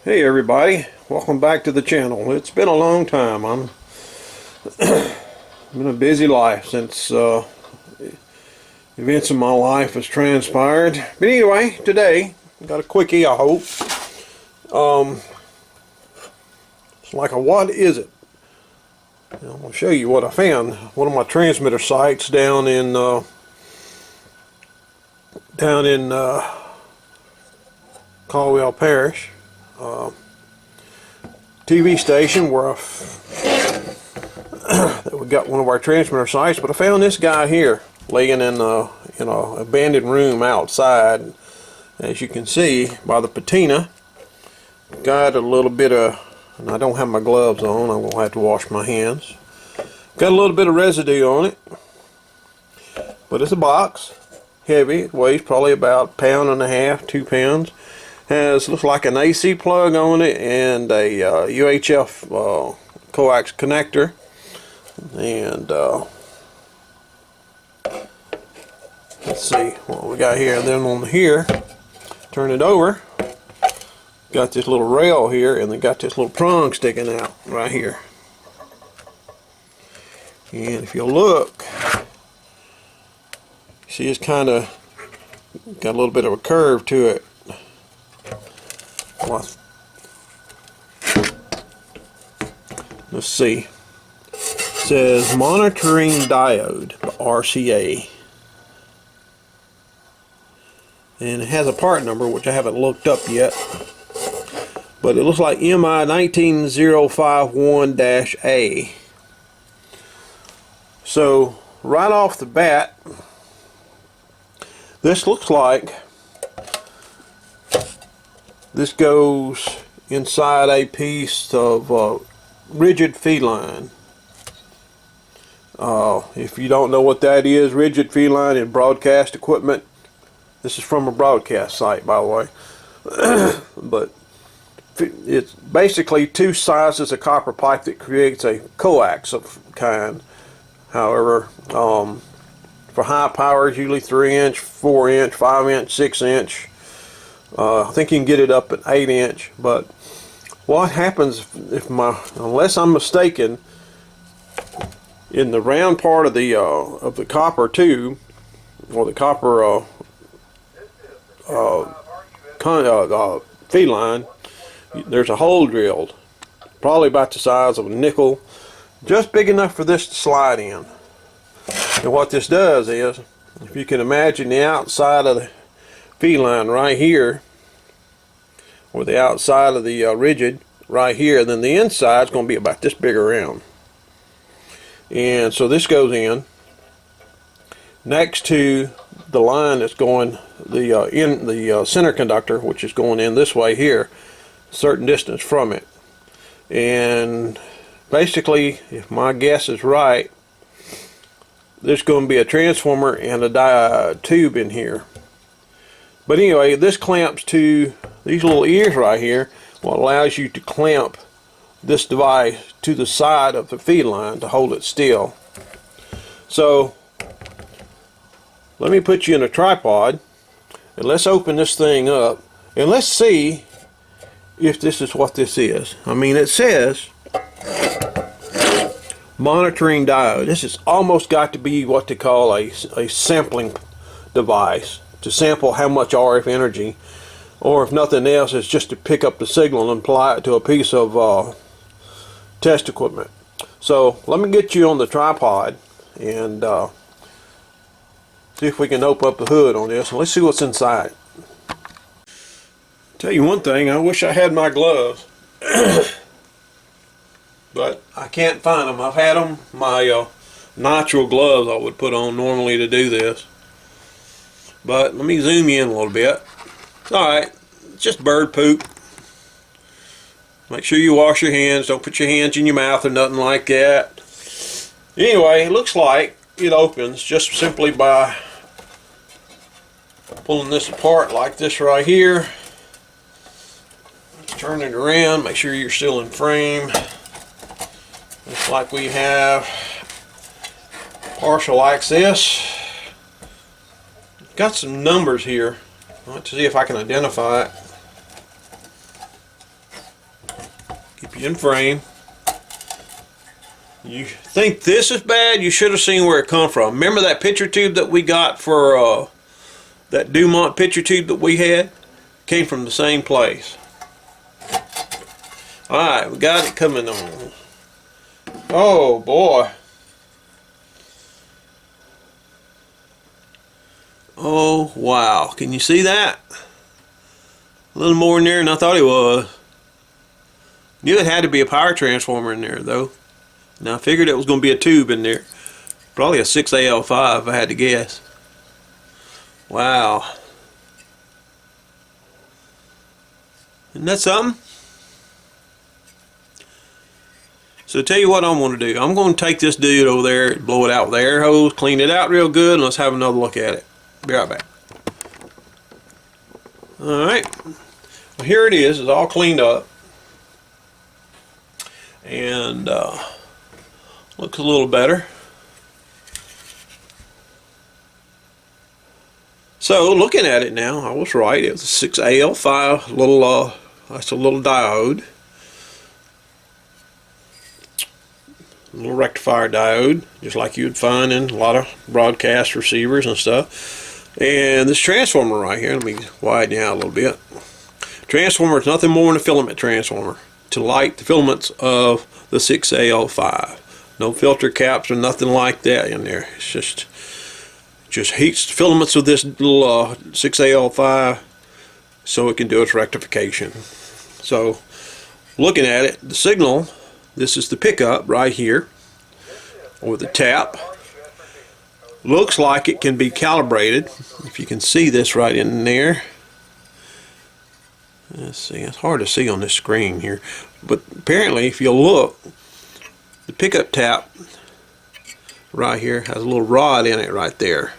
Hey everybody, welcome back to the channel. It's been a long time. I'm been a busy life since events in my life has transpired. But anyway, today got a quickie, I hope. It's like a what is it? I'm going to show you what I found. One of my transmitter sites down in Caldwell Parish. TV station where we got one of our transmitter sites, but I found this guy here laying in a abandoned room outside. As you can see by the patina, got a little bit of, and I don't have my gloves on, I'm gonna have to wash my hands. Got a little bit of residue on it, but it's a box, heavy. It weighs probably about 1.5 pounds, 2 pounds. Looks like an AC plug on it and a UHF coax connector. And let's see what we got here. And then on here, turn it over. Got this little rail here, and they got this little prong sticking out right here. And if you look, see it's kind of got a little bit of a curve to it. Let's see. It says monitoring diode, RCA, and it has a part number which I haven't looked up yet, but it looks like MI-19051A. So right off the bat, this looks like this goes inside a piece of rigid feed line. If you don't know what that is, rigid feed line in broadcast equipment. This is from a broadcast site, by the way. But it's basically two sizes of copper pipe that creates a coax of kind. However, for high power, it's usually 3-inch, 4-inch, 5-inch, 6-inch. I think you can get it up at 8-inch, but what happens if unless I'm mistaken, in the round part of the copper tube, or the copper feed line, there's a hole drilled, probably about the size of a nickel, just big enough for this to slide in. And what this does is, if you can imagine the outside of the feed line right here, or the outside of the rigid right here, then the inside is going to be about this big around. And so this goes in next to the line that's going the center conductor, which is going in this way here, a certain distance from it. And basically, if my guess is right, there's going to be a transformer and a diode tube in here. But anyway, this clamps to these little ears right here, what allows you to clamp this device to the side of the feed line to hold it still. So let me put you in a tripod and let's open this thing up and let's see if this is what this is. I mean, it says monitoring diode. This has almost got to be what they call a sampling device, to sample how much RF energy, or if nothing else, it's just to pick up the signal and apply it to a piece of test equipment. So let me get you on the tripod and see if we can open up the hood on this, and let's see what's inside. Tell you one thing, I wish I had my gloves, but I can't find them. I've had them, my natural gloves I would put on normally to do this. But let me zoom you in a little bit. Alright, it's just bird poop. Make sure you wash your hands. Don't put your hands in your mouth or nothing like that. Anyway, it looks like it opens just simply by pulling this apart like this right here. Let's turn it around. Make sure you're still in frame. Looks like we have partial access. Got some numbers here. Let's see if I can identify it. in frame. You think this is bad, you should have seen where it come from. Remember that picture tube that we got for that Dumont picture tube that we had? Came from the same place. Alright, we got it coming on. Oh boy. Oh wow, can you see that? A little more in there than I thought it was. Knew it had to be a power transformer in there though. Now I figured it was going to be a tube in there. Probably a 6AL5 if I had to guess. Wow. Isn't that something? So tell you what I'm going to do. I'm going to take this dude over there, blow it out with the air hose, clean it out real good, and let's have another look at it. Be right back. Alright. Well, here it is. It's all cleaned up. And looks a little better. So looking at it now, I was right. It was a 6AL5 little that's a little diode. A little rectifier diode, just like you would find in a lot of broadcast receivers and stuff. And this transformer right here, let me widen it out a little bit. Transformer is nothing more than a filament transformer to light the filaments of the 6AL5. No filter caps or nothing like that in there. It's just heats the filaments of this little 6AL5 so it can do its rectification. So looking at it, the signal, this is the pickup right here, or the tap. Looks like it can be calibrated. If you can see this right in there. Let's see, it's hard to see on this screen here. But apparently, if you look, the pickup tap right here has a little rod in it right there.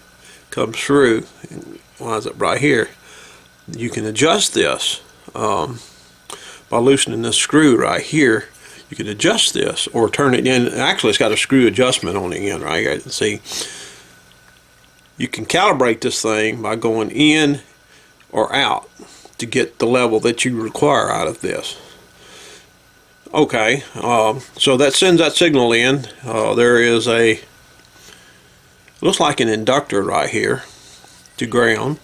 Comes through and winds up right here. You can adjust this by loosening this screw right here. You can adjust this or turn it in. Actually, it's got a screw adjustment on the end right here. See, you can calibrate this thing by going in or out to get the level that you require out of this. Okay, so that sends that signal in. There is a, looks like an inductor right here to ground.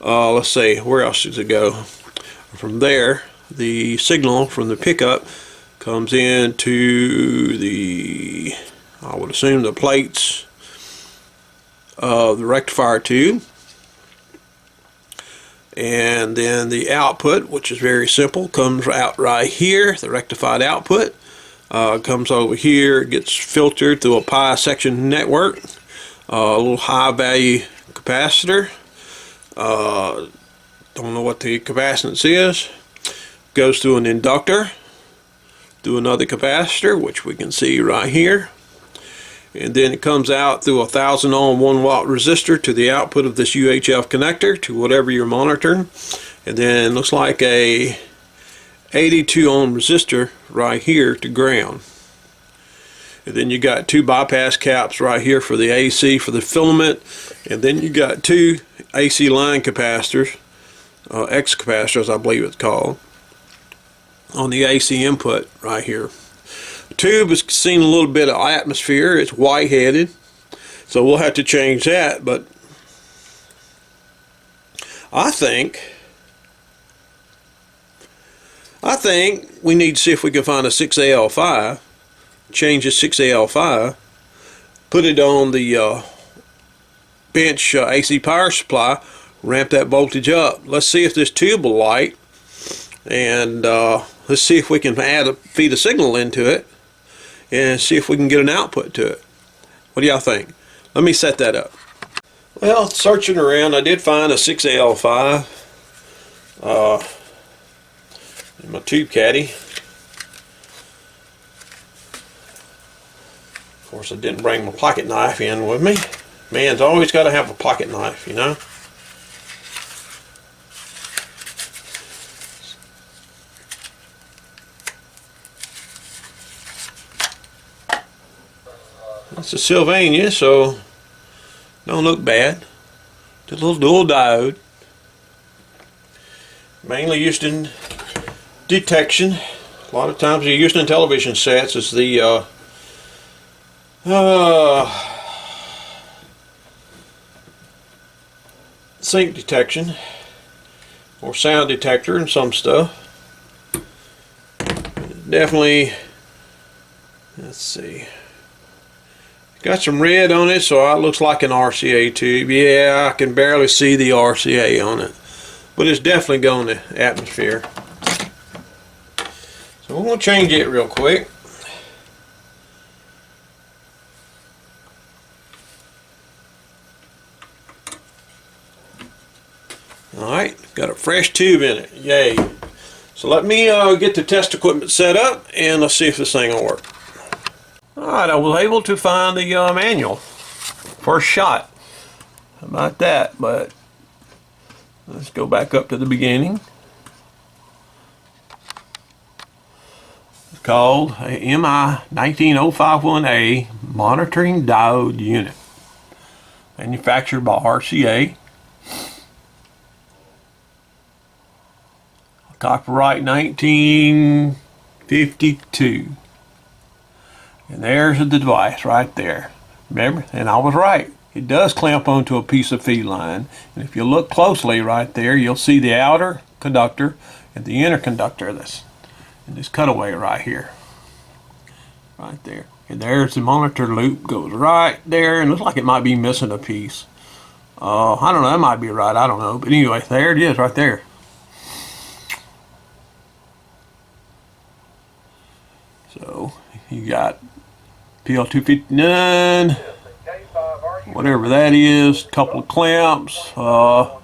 Let's see, where else does it go? From there, the signal from the pickup comes into the, I would assume, the plates of the rectifier tube. And then the output, which is very simple, comes out right here. The rectified output comes over here, gets filtered through a pi section network. A little high value capacitor. Don't know what the capacitance is. Goes through an inductor, through another capacitor, which we can see right here. And then it comes out through a 1000 ohm 1 watt resistor to the output of this UHF connector to whatever you're monitoring. And then it looks like a 82 ohm resistor right here to ground. And then you got two bypass caps right here for the AC for the filament. And then you got two AC line capacitors, X capacitors I believe it's called, on the AC input right here. The tube has seen a little bit of atmosphere. It's white-headed, so we'll have to change that. But I think we need to see if we can find a 6AL5, change the 6AL5, put it on the bench AC power supply, ramp that voltage up. Let's see if this tube will light, and let's see if we can feed a signal into it and see if we can get an output to it. What do y'all think? Let me set that up. Well, searching around, I did find a 6AL5 in my tube caddy. Of course, I didn't bring my pocket knife in with me. Man's always got to have a pocket knife, you know. It's a Sylvania, so don't look bad. It's a little dual diode, mainly used in detection, A lot of times you're used in television sets is the sync detection or sound detector and some stuff. Definitely, let's see, got some red on it, so it looks like an RCA tube. Yeah, I can barely see the RCA on it, but it's definitely going to atmosphere. So we're going to change it real quick. Alright, got a fresh tube in it. Yay. So let me get the test equipment set up and let's see if this thing will work. Alright, I was able to find the manual. First shot. How about that? But let's go back up to the beginning. It's called a MI-19051A monitoring diode unit. Manufactured by RCA. Copyright 1952. And there's the device right there. Remember? And I was right. It does clamp onto a piece of feed line. And if you look closely right there, you'll see the outer conductor and the inner conductor of this. And this cutaway right here. Right there. And there's the monitor loop. Goes right there. And looks like it might be missing a piece. I don't know. That might be right. I don't know. But anyway, there it is right there. So you got PL259, whatever that is, a couple of clamps, looks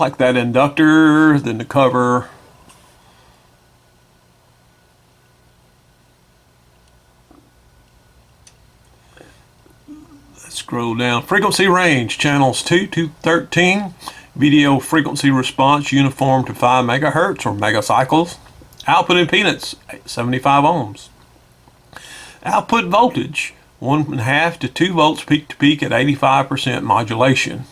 like that inductor, then the cover. Let's scroll down. Frequency range, channels 2 to 13. Video frequency response uniform to 5 megahertz or megacycles. Output impedance 75 ohms. Output voltage 1.5 to 2 volts peak to peak at 85% modulation.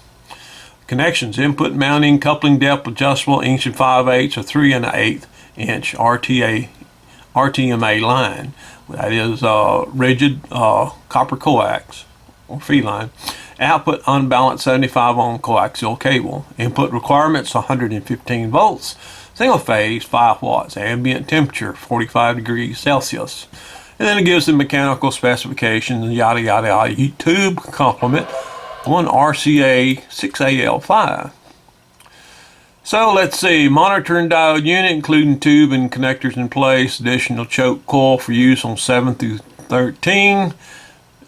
Connections: input mounting, coupling depth adjustable, 1 5/8 or 3 1/8 inch RTMA line. That is rigid copper coax or feed line. Output unbalanced 75 ohm coaxial cable. Input requirements 115 volts. Single phase 5 watts. Ambient temperature 45 degrees Celsius. And then it gives the mechanical specifications, yada yada yada. Tube complement 1 RCA 6AL5. So let's see, monitoring diode unit including tube and connectors in place. Additional choke coil for use on 7 through 13.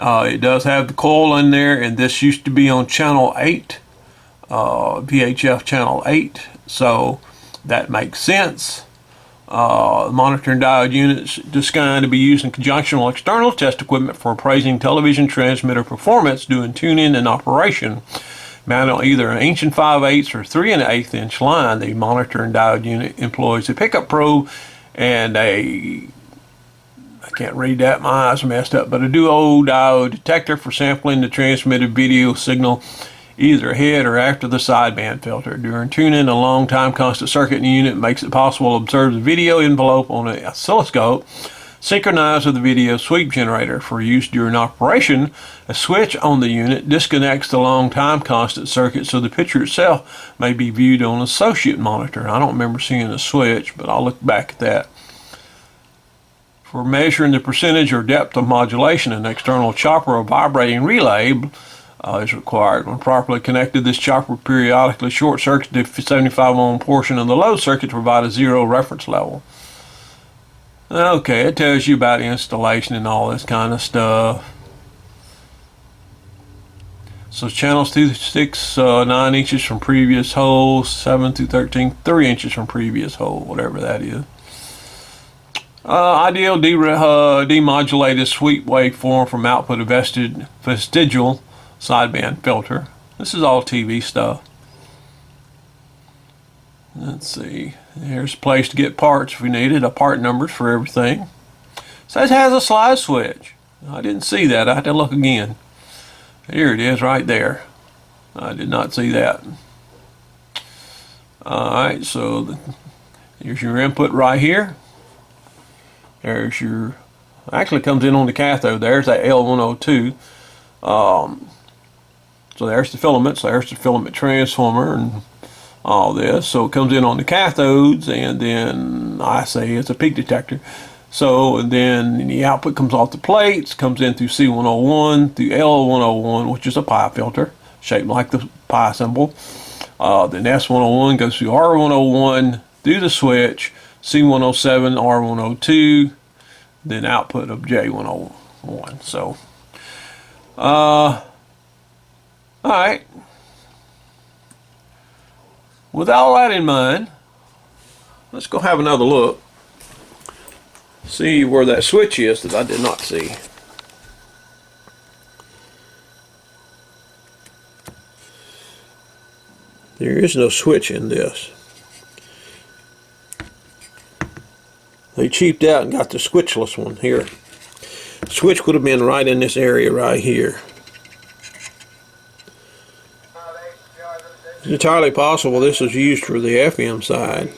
It does have the coil in there, and this used to be on channel 8, VHF channel 8, so that makes sense. Monitoring diode units designed to be used in conjunction with external test equipment for appraising television transmitter performance, doing tune-in and operation. Mounted on either an 1 5/8 or 3 1/8 inch line, the monitoring diode unit employs a pickup probe and a, I can't read that, my eyes are messed up, but a duo diode detector for sampling the transmitted video signal either ahead or after the sideband filter. During tuning, a long time constant circuit in the unit makes it possible to observe the video envelope on an oscilloscope, synchronized with the video sweep generator. For use during operation, a switch on the unit disconnects the long time constant circuit so the picture itself may be viewed on an associate monitor. I don't remember seeing a switch, but I'll look back at that. For measuring the percentage or depth of modulation, an external chopper or vibrating relay is required. When properly connected, this chopper periodically short circuits the 75 ohm portion of the load circuit to provide a 0 reference level. Okay, it tells you about installation and all this kind of stuff. So channels 2 to 6, 9 inches from previous hole, 7 through 13, 3 inches from previous hole, whatever that is. Ideal demodulated sweep waveform from output of vestigial sideband filter. This is all TV stuff. Let's see. Here's a place to get parts if we needed, part numbers for everything. Says it has a slide switch. I didn't see that. I had to look again. Here it is right there. I did not see that. Alright, so here's your input right here. There's your, actually comes in on the cathode. There's that L102. So there's the filaments, there's the filament transformer and all this. So it comes in on the cathodes, and then I say it's a peak detector. So and then the output comes off the plates, comes in through C101, through L101, which is a pi filter, shaped like the pi symbol. Then S101 goes through R101, through the switch, C107, R102, then output of J101. So, alright. With all that in mind, let's go have another look. See where that switch is that I did not see. There is no switch in this. They cheaped out and got the switchless one here. The switch would have been right in this area right here. It's entirely possible this is used for the FM side.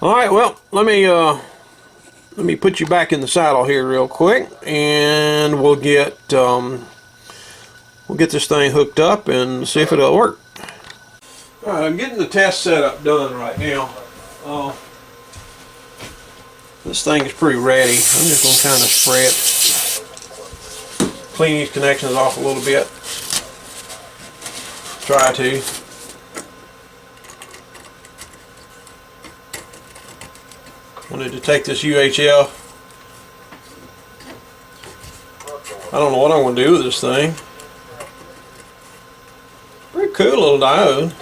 Alright, well, let me put you back in the saddle here real quick, and we'll get this thing hooked up and see if it'll work. Alright, I'm getting the test setup done right now. This thing is pretty ready. I'm just going to kind of spray it. Clean these connections off a little bit. Try to. Wanted to take this UHF. I don't know what I'm going to do with this thing. Pretty cool little diode.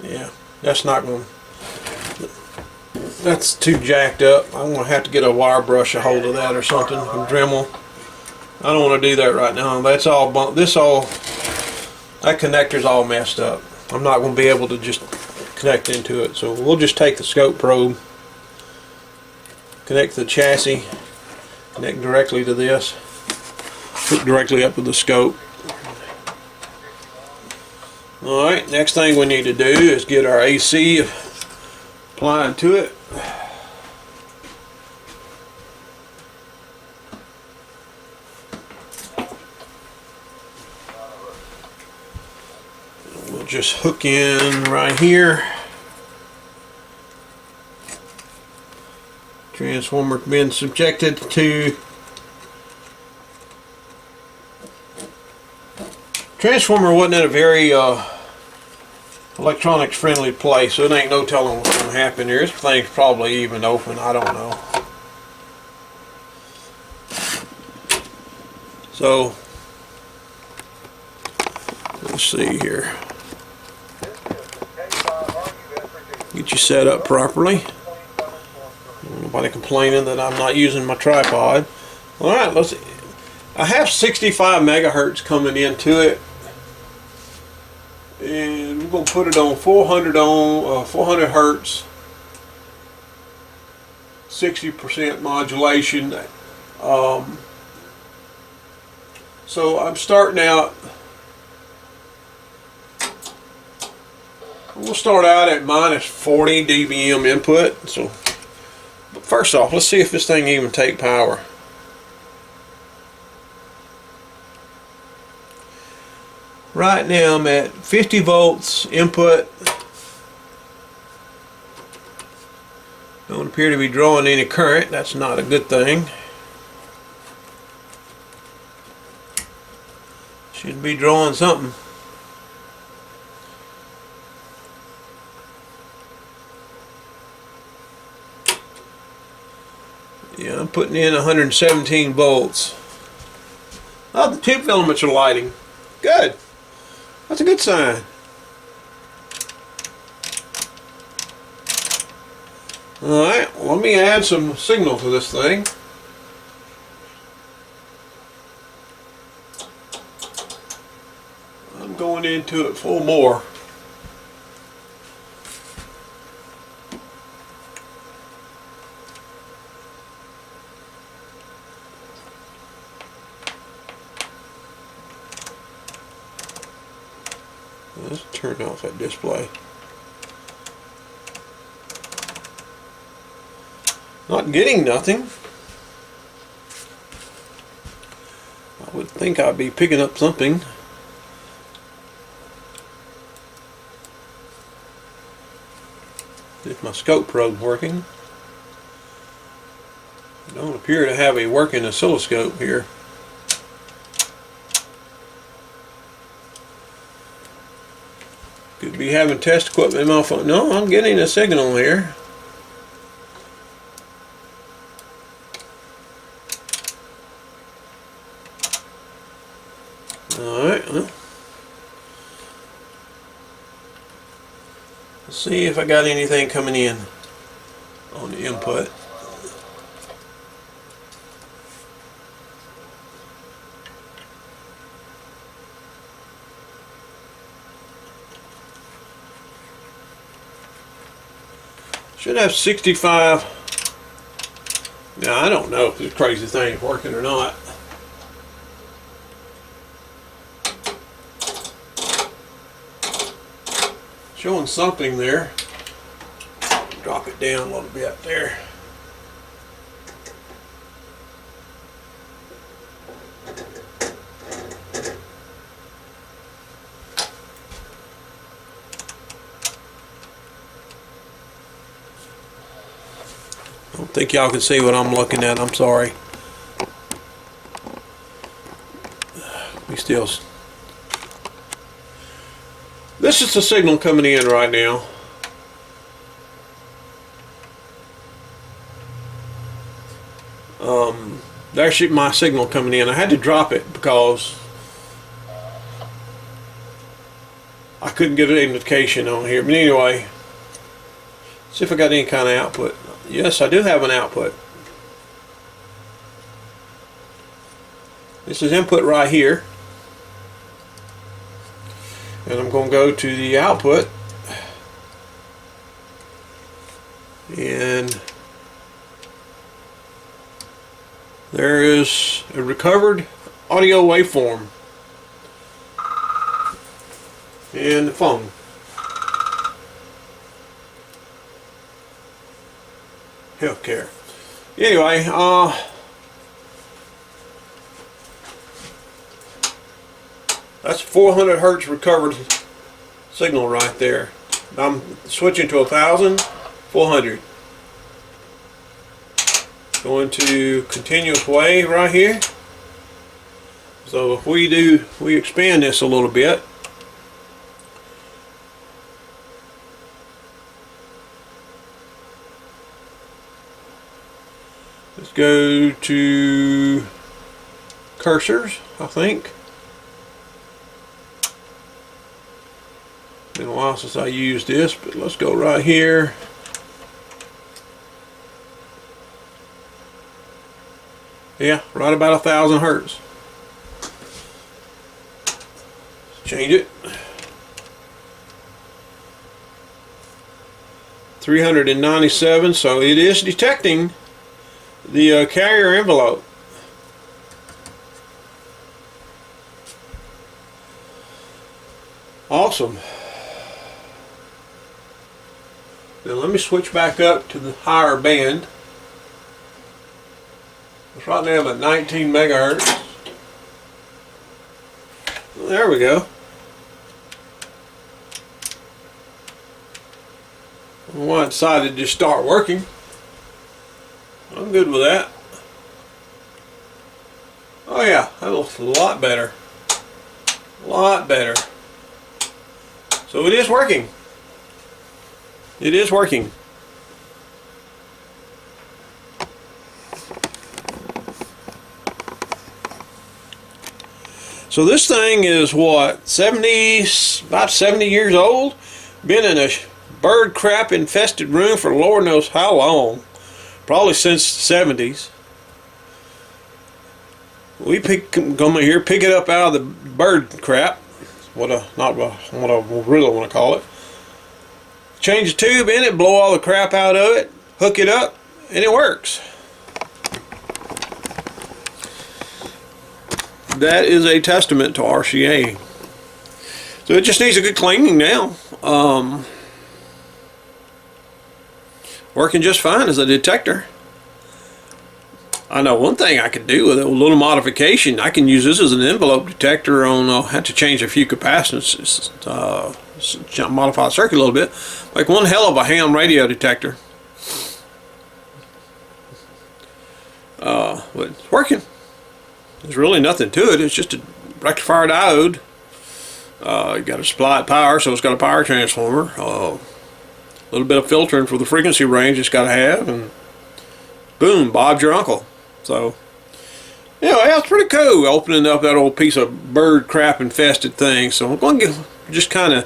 Yeah, that's not going to, that's too jacked up. I'm going to have to get a wire brush a hold of that or something, a Dremel. I don't want to do that right now. That's all that connector's all messed up. I'm not going to be able to just connect into it. So we'll just take the scope probe, connect the chassis, connect directly to this, hook directly up with the scope. Alright, next thing we need to do is get our AC applied to it. We'll just hook in right here. Transformer being subjected to transformer wasn't in a very electronics friendly place, so it ain't no telling what's going to happen here. This thing's probably even open, I don't know. So let's see here. Get you set up properly. Nobody complaining that I'm not using my tripod. Alright, let's see. I have 65 megahertz coming into it, and we're going to put it on 400 hertz, 60% modulation. So I'm starting out, we'll start out at minus 40 dBm input. So but first off, let's see if this thing even take power. Right now I'm at 50 volts input. Don't appear to be drawing any current. That's not a good thing. Should be drawing something. Yeah, I'm putting in 117 volts. Oh, the tube filaments are lighting. Good. That's a good sign. Alright, well, let me add some signal to this thing. I'm going into it full bore. Let's turn off that display. Not getting nothing. I would think I'd be picking up something. If my scope probe working. I don't appear to have a working oscilloscope here. Could be having test equipment in my phone. No, I'm getting a signal here. Alright, well, let's see if I got anything coming in on the input. Should have 65. Now, I don't know if this crazy thing is working or not. Showing something there. Drop it down a little bit there. I don't think y'all can see what I'm looking at. I'm sorry. We still. This is the signal coming in right now. There's my signal coming in. I had to drop it because I couldn't get an indication on here. But anyway, see if I got any kind of output. Yes, I do have an output. This is input right here. And I'm going to go to the output. And there is a recovered audio waveform in the phone. Healthcare. Anyway, that's 400 hertz recovered signal right there. I'm switching to 1,400. Going to continuous wave right here. So if we expand this a little bit. Let's go to cursors, I think. Been a while since I used this, but let's go right here. Yeah, right about 1,000 hertz. Change it. 397, so it is detecting the carrier envelope. Awesome. Then let me switch back up to the higher band. It's right now I'm at 19 megahertz. There we go. Well, I decided to just start working. I'm good with that. Oh yeah, that looks a lot better. A lot better. So it is working. It is working. So this thing is what, about 70 years old? Been in a bird crap infested room for Lord knows how long. Probably since the 70s. We come here, pick it up out of the bird crap. Not what I really want to call it. Change the tube in it, blow all the crap out of it, hook it up, and it works. That is a testament to RCA. So it just needs a good cleaning now. Working just fine as a detector. I know one thing I could do with it, a little modification. I can use this as an envelope detector on, I'll have to change a few capacitances, modify the circuit a little bit. Like one hell of a ham radio detector. But it's working. There's really nothing to it. It's just a rectifier diode. You got to supply it power, so it's got a power transformer. A little bit of filtering for the frequency range it's got to have, and boom, Bob's your uncle. So, anyway, that's pretty cool, opening up that old piece of bird crap infested thing. So I'm going to just kind of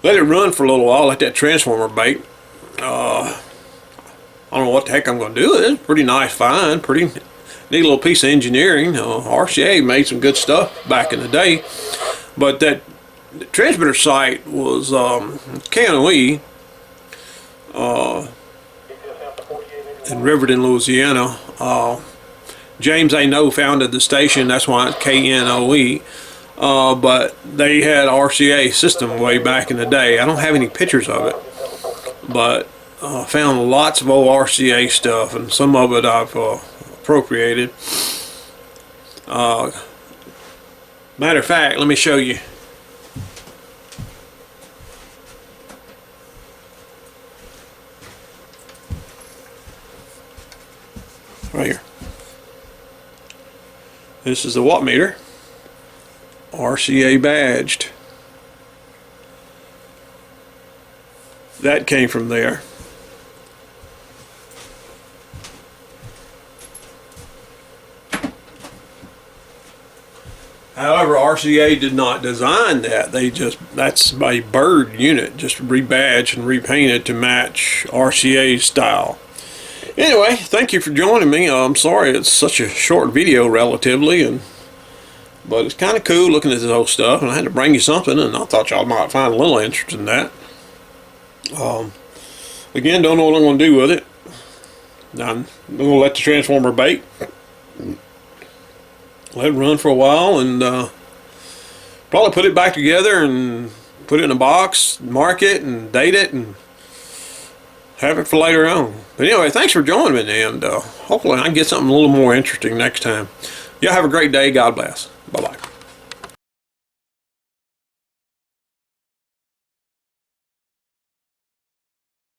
let it run for a little while, let that transformer bake. I don't know what the heck I'm going to do with it. It's pretty nice find, pretty neat little piece of engineering. RCA made some good stuff back in the day, but that transmitter site was KNOE in Riverton, Louisiana. James A. No founded the station, that's why it's KNOE. But they had RCA system way back in the day. I don't have any pictures of it, but found lots of old RCA stuff, and some of it I've appropriated. Matter of fact, let me show you. Right here. This is the watt meter, RCA badged. That came from there. However, RCA did not design that. That's a bird unit, just rebadged and repainted to match RCA style. Anyway, thank you for joining me. I'm sorry it's such a short video relatively, but it's kind of cool looking at this old stuff, and I had to bring you something, and I thought y'all might find a little interest in that. Again, don't know what I'm going to do with it. I'm going to let the transformer bake. Let it run for a while, and probably put it back together and put it in a box, mark it and date it, and have it for later on. But anyway, thanks for joining me, and hopefully I can get something a little more interesting next time. Y'all have a great day. God bless. Bye-bye.